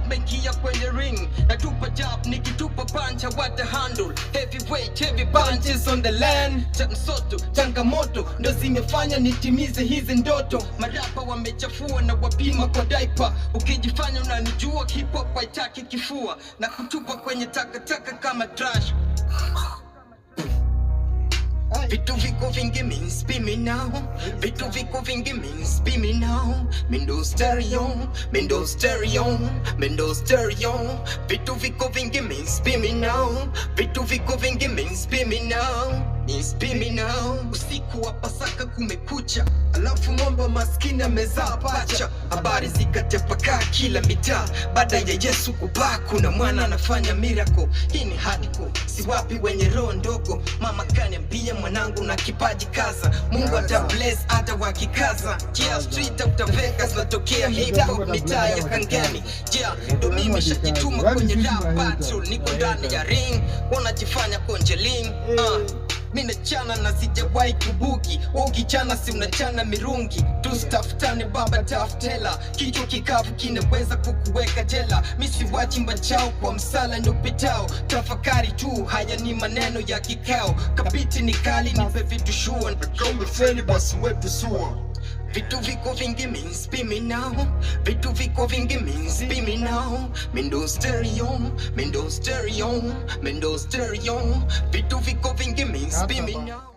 mengia kwenye ring. Natupa jab nikitupa pancha, what the handle. Heavyweight, heavy punches on the land. Msoto, changamoto ndo zimefanya nitimize hizi ndoto. Marapa wamechafua na wapima kwa diaper. Ukijifanya unanijua, hip hop haitaki kifua. Na kutupa kwenye takataka kama trash. Vitu viko vingi means be me now. Vitu viko vingi means be me now. Mindo stereo, Mindo stereo, Mindo stereo. Vitu viko vingi means be me now. Vitu viko vingi means be me now. Be me now. Usiku wa Pasaka kumekucha, alafu ng'ombe maskini amezaa pacha. Habari zikatepakaa kila mitaa, baada ya Yesu kupaa kuna mwana anafanya miracle. Hii ni hardcore, si wapi wenye roho ndogo. Mama kaniambia mwanangu na kipaji kaza, Mungu atabless hata wakikaza. Yeah, street out of Vegas natokea hip hop mitaa ya Kangemi. Yeah, ndo mimi shajituma kwenye rap battle. Niko ndani ya ring, wanajifanya konjeling. Mina chana na sijawahi kubugi. Ukichana si unachana mirungi. Tustafutane baba taftela. Kichwa kikavu kinaweza kukuweka jela. Misi wachi mbachao kwa msala nyupitao. Tafakari tu, haya ni maneno ya kikao. Kapiti ni kali nipe vitu shua. Kama feli basi wetu sua. Vitu viko vingi means be me now. Vitu viko vingi means be me now. Mindo stereo, Mindo stereo, Mindo stereo. Vitu viko vingi means be me now.